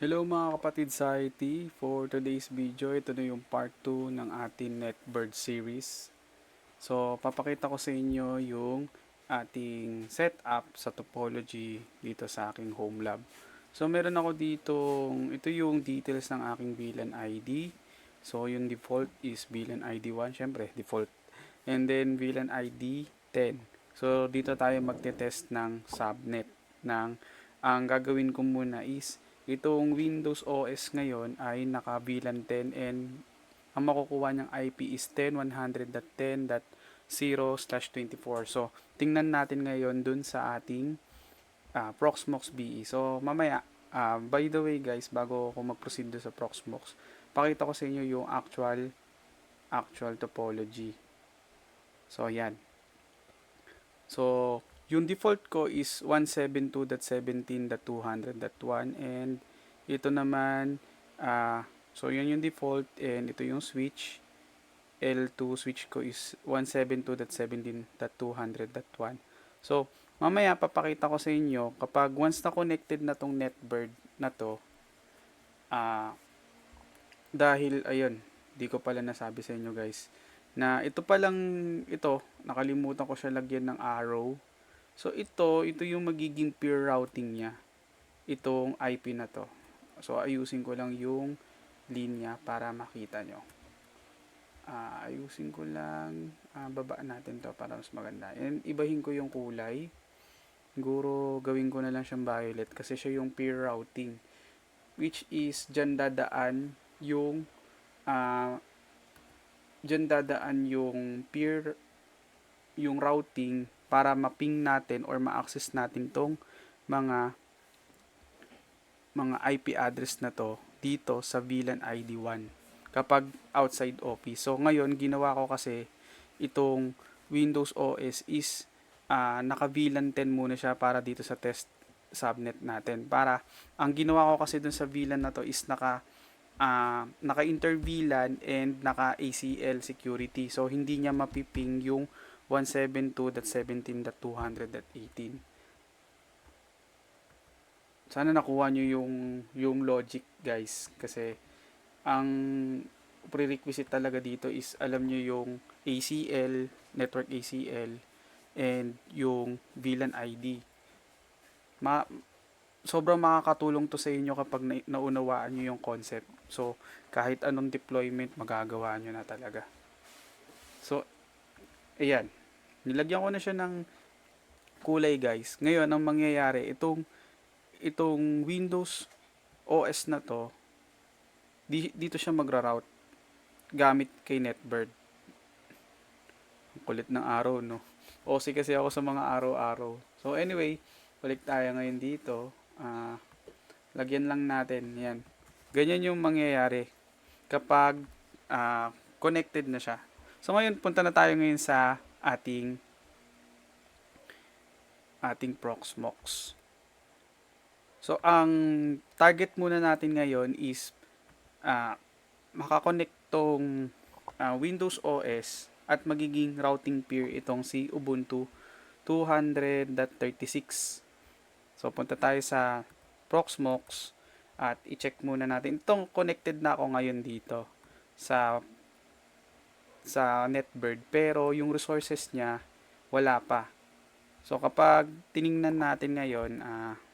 Hello mga kapatid sa IT. For today's video, ito na yung part 2 ng ating NetBird series. So, papakita ko sa inyo yung ating setup sa topology dito sa aking home lab. So, meron ako dito, ito yung details ng aking VLAN ID. So, yung default is VLAN ID 1, syempre, default. And then, VLAN ID 10. So, dito tayo magte-test ng subnet ang gagawin ko muna is itong Windows OS ngayon ay naka VLAN 10 and ang makukuha niyang IP is 10.110.0/24. So, tingnan natin ngayon dun sa ating Proxmox BE. So, mamaya, by the way guys, bago ako mag-proceed sa Proxmox, pakita ko sa inyo yung actual topology. So, yan. So, yung default ko is 172.17.200.1 and ito naman, so yun yung default and ito yung switch. L2 switch ko is 172.17.200.1. So, mamaya papakita ko sa inyo kapag once na connected na tong NetBird na to, ah, dahil ayun, di ko pala nasabi sa inyo guys, na ito palang ito, nakalimutan ko siya lagyan ng arrow. So ito yung magiging peer routing niya. Itong IP na to. So ayusin ko lang yung linya para makita nyo. Ayusin ko lang, babaan natin to para mas maganda. And ibahin ko yung kulay. Siguro gawin ko na lang siyang violet kasi siya yung peer routing. Which is dyan dadaan yung uh, peer yung routing para ma-ping natin or ma-access natin tong mga IP address na to dito sa VLAN ID 1 kapag outside office. So ngayon ginawa ko kasi itong Windows OS is naka VLAN 10 muna siya para dito sa test subnet natin. Para ang ginawa ko kasi dun sa VLAN na to is naka inter VLAN and naka ACL security. So hindi niya mapiping yung 172.17.200.18. Sana nakuha nyo yung logic guys kasi ang prerequisite talaga dito is alam nyo yung ACL, network ACL and yung VLAN ID. Ma sobrang makakatulong to sa inyo kapag naunawaan nyo yung concept. So kahit anong deployment magagawa nyo na talaga. So ayan, nilagyan ko na siya ng kulay guys. Ngayon ang mangyayari itong Windows OS na to, dito siya magra-route gamit kay NetBird. Ang kulit ng araw, no? OC kasi ako sa mga araw-araw. So anyway, balik tayo ngayon dito. Lagyan lang natin, yan. Ganyan yung mangyayari kapag connected na siya. So ngayon, punta na tayo ngayon sa ating Proxmox. So, ang target muna natin ngayon is makakonect tong Windows OS at magiging routing peer itong si Ubuntu 200.36. So, punta tayo sa Proxmox at i-check muna natin. Itong connected na ako ngayon dito sa NetBird pero yung resources niya wala pa. So, kapag tiningnan natin ngayon,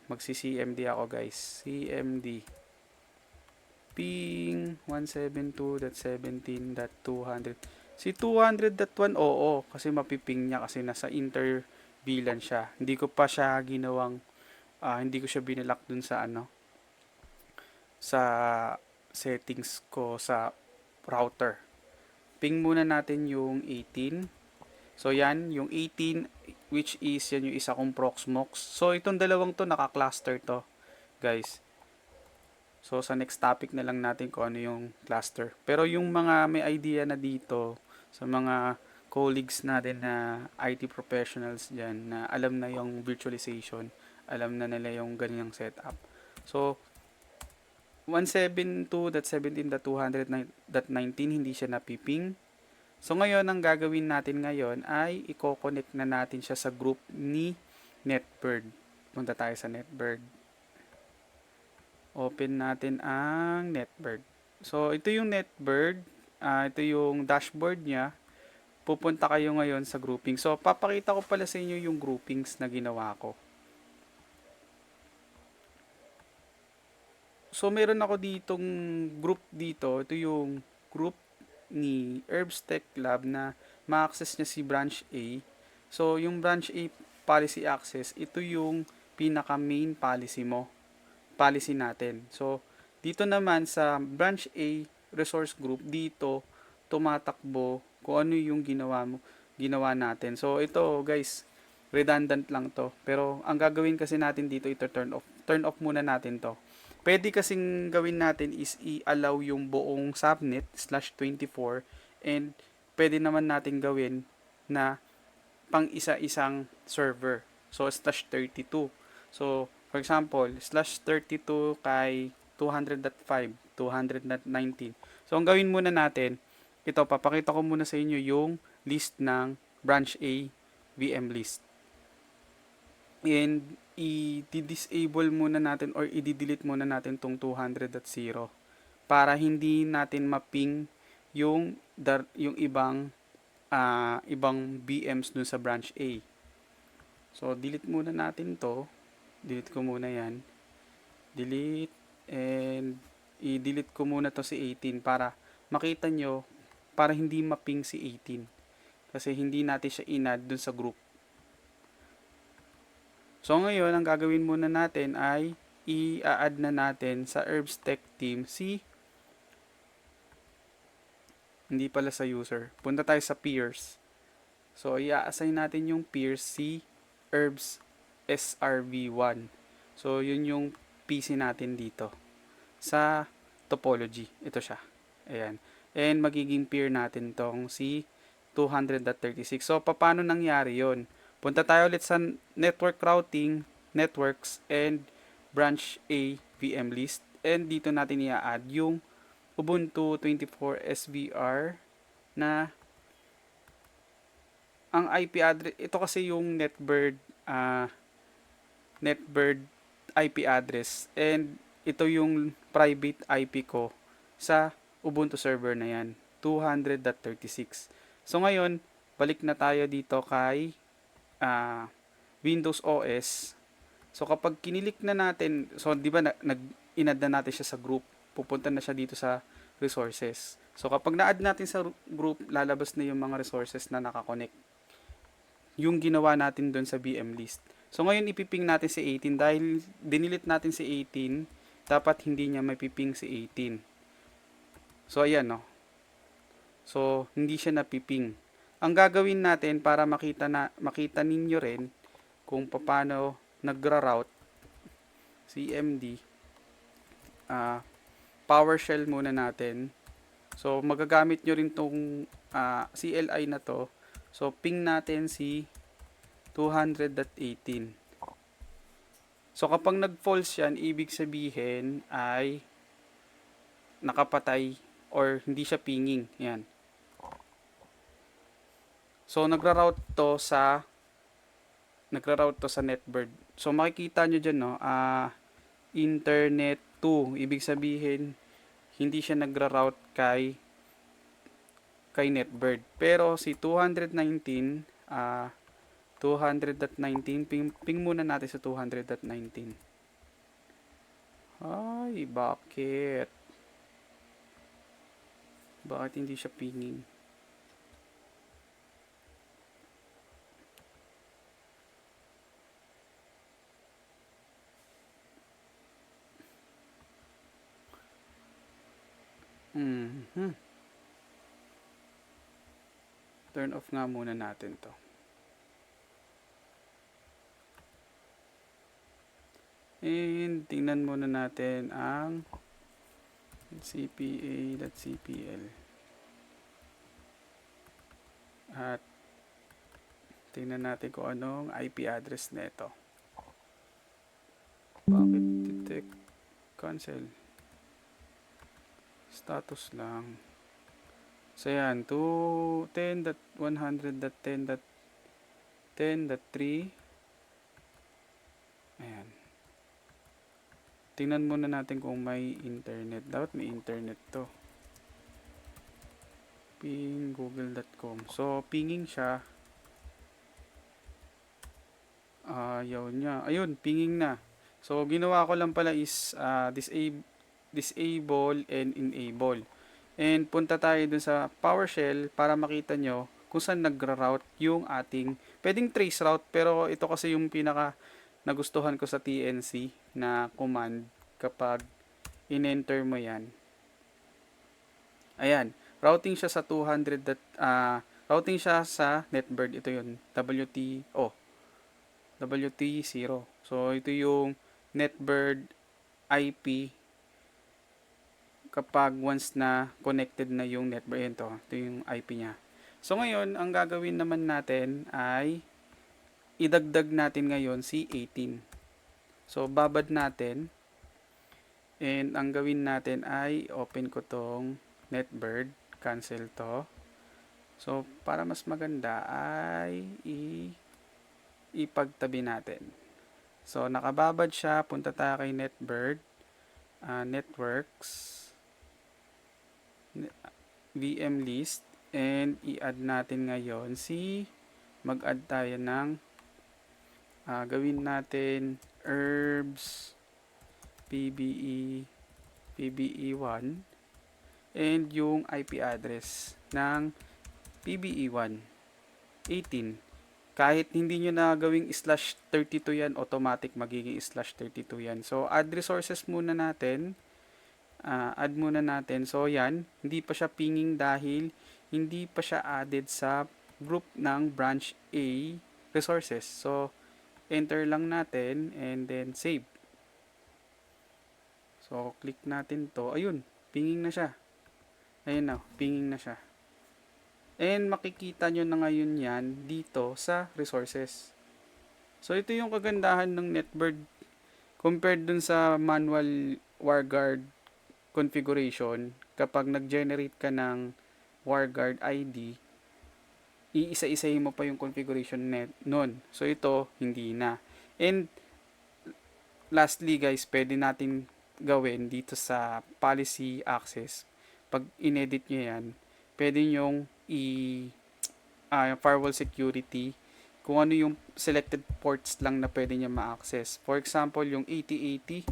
magsi-CMD ako guys. CMD ping 172.17.200. Si 200.1 oo kasi mapiping niya kasi nasa inter VLAN siya. Hindi ko pa siya ginawang hindi ko siya binalak dun sa settings ko sa router. Ping muna natin yung 18. So yan, yung 18 which is yan yung isa kong Proxmox. So itong dalawang to naka-cluster to, guys. So sa next topic na lang natin kung ano yung cluster. Pero yung mga may idea na dito sa mga colleagues natin na IT professionals diyan na alam na yung virtualization, alam na nila yung ganyang setup. So 172.17.200.19 hindi siya napiping. So ngayon ang gagawin natin ngayon ay i-connect na natin siya sa group ni NetBird. Punta tayo sa NetBird. Open natin ang Netbird. So, ito yung Netbird. Ito yung dashboard niya. Pupunta kayo ngayon sa grouping. So, papakita ko pala sa inyo yung groupings na ginawa ko. So, meron ako ditong group dito. Ito yung group ni Herbs Tech Lab na ma-access niya si Branch A. So, yung Branch A policy access, ito yung pinaka main policy mo. Policy natin. So, dito naman sa Branch A resource group, dito tumatakbo kung ano yung ginawa natin. So, ito guys, redundant lang to. Pero, ang gagawin kasi natin dito, ito turn off. Turn off muna natin to. Pwede kasing gawin natin is i-allow yung buong subnet /24 and pwede naman natin gawin na pang isa-isang server. So, /32. So, for example, /32 kay 200.5, 200.19. So, ang gawin muna natin, ito, papakita ko muna sa inyo yung list ng branch A VM list. And i-disable muna natin or i-delete muna natin tong 200.0 para hindi natin maping yung ibang VMs dun sa branch A. So, delete muna natin to. Delete ko muna yan. Delete. And i-delete ko muna to si 18 para makita nyo, para hindi maping si 18. Kasi hindi natin siya inad dun sa group. So, ngayon, ang gagawin muna natin ay i-add na natin sa Herbs Tech team si hindi pala sa user. Punta tayo sa peers. So, i-assign natin yung peers si Herbs SRV1. So, yun yung PC natin dito sa topology. Ito siya. Ayan. And magiging peer natin tong si 200.36. So, paano nangyari yon? Punta tayo ulit sa network routing, networks, and branch A VM list. And dito natin i-add yung Ubuntu 24 SVR na ang IP address. Ito kasi yung Netbird IP address. And ito yung private IP ko sa Ubuntu server na yan. 200.36. So ngayon, balik na tayo dito kay Windows OS. So kapag kinilik na natin, so di ba nag-inad na natin siya sa group, pupunta na siya dito sa resources. So kapag na-add natin sa group, lalabas na yung mga resources na nakakonect. Yung ginawa natin doon sa VM list. So ngayon ipiping natin si 18 dahil dinilit natin si 18, dapat hindi niya may piping si 18. So ayan no. So hindi siya napiping. Ang gagawin natin para makita ninyo rin kung paano nagra-route CMD, PowerShell muna natin. So magagamit nyo rin tong CLI na to. So ping natin si 200.18. So kapag nag-false yan, ibig sabihin ay nakapatay or hindi siya pinging. Yan. So nagra-route to sa Netbird. So makikita nyo dyan no, internet 2. Ibig sabihin hindi siya nagra-route kay Netbird. Pero si 219 200.19 ping muna natin sa 200.19. Ay, bakit hindi siya pinging? Turn off nga muna natin to. And tingnan muna natin ang cpa.cpl. At tingnan natin kung anong IP address nito. Bakit detect cancel? Status lang. So yan, 210.100.10.10.3. Ayan. Tingnan muna natin kung may internet. Dapat may internet to. Ping google.com. So, pinging siya. Ayaw niya. Ayun, pinging na. So, ginawa ko lang pala is disable and enable. And punta tayo dun sa PowerShell para makita nyo kung saan nagra-route yung ating, pwedeng trace route, pero ito kasi yung pinaka nagustuhan ko sa TNC na command kapag in-enter mo yan. Ayan, routing siya sa 200, routing siya sa Netbird. Ito yun, WT0. So, ito yung Netbird IP kapag once na connected na yung Netbird. Ito yung IP niya. So, ngayon, ang gagawin naman natin ay idagdag natin ngayon si 18. So, babad natin. And, ang gawin natin ay open ko tong Netbird. Cancel to. So, para mas maganda ay ipagtabi natin. So, nakababad siya. Punta tayo kay Netbird. Networks. VM list. And, i-add natin ngayon mag-add tayo ng gawin natin herbs PBE1 and yung IP address ng PBE1 18. Kahit hindi nyo na gawing /32 yan, automatic magiging /32 yan. So, add resources muna natin. Add muna natin. So, yan. Hindi pa siya pinging dahil hindi pa siya added sa group ng branch A resources. So, enter lang natin and then save. So, click natin to. Ayun, pinging na siya. Ayun na, pinging na siya. And makikita nyo na ngayon yan dito sa resources. So, ito yung kagandahan ng Netbird compared dun sa manual WarGuard configuration. Kapag nag-generate ka ng WarGuard ID, iisa-isahin mo pa yung configuration nun. So, ito, hindi na. And, lastly guys, pwede natin gawin dito sa policy access. Pag inedit nyo yan, pwede nyong firewall security kung ano yung selected ports lang na pwede niya ma-access. For example, yung 8080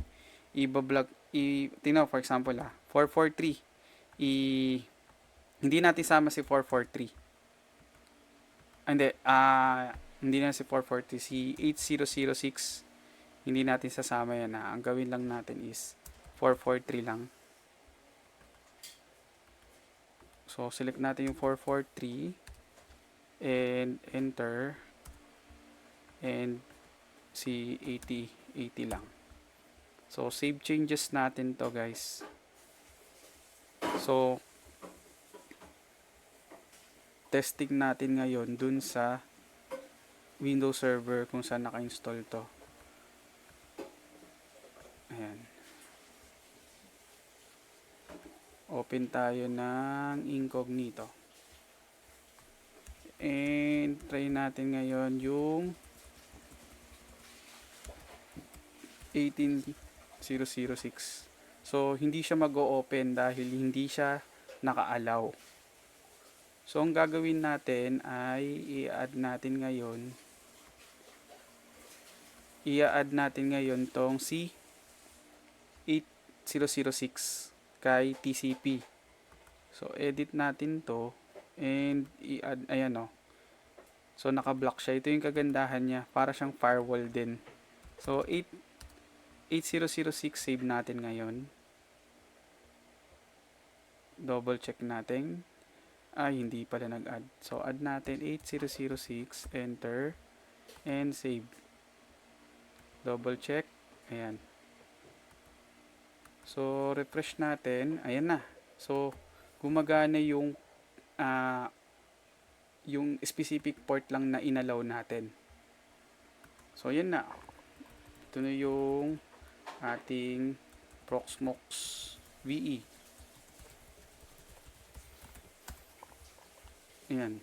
tingnan for example 443 hindi natin sama si 443. Hindi na si 443, si 8006 hindi natin sasama yan. Ang gawin lang natin is 443 lang. So, select natin yung 443 and enter and si 80 lang. So, save changes natin to guys. So, testing natin ngayon dun sa Windows Server kung saan naka-install to. Ayan. Open tayo ng incognito. And try natin ngayon yung 18006. So, hindi siya mag-o-open dahil hindi siya naka-allow. So, ang gagawin natin ay i-add natin ngayon tong si 8006 kay TCP. So, edit natin to and i-add, ayan o. So, naka-block siya. Ito yung kagandahan niya. Para siyang firewall din. So, 8006 save natin ngayon. Double check natin. Hindi pala nag-add. So, add natin 8006, enter, and save. Double check. Ayan. So, refresh natin. Ayan na. So, gumagana yung specific port lang na inalaw natin. So, ayan na. Ito na yung ating Proxmox VE. Ayan.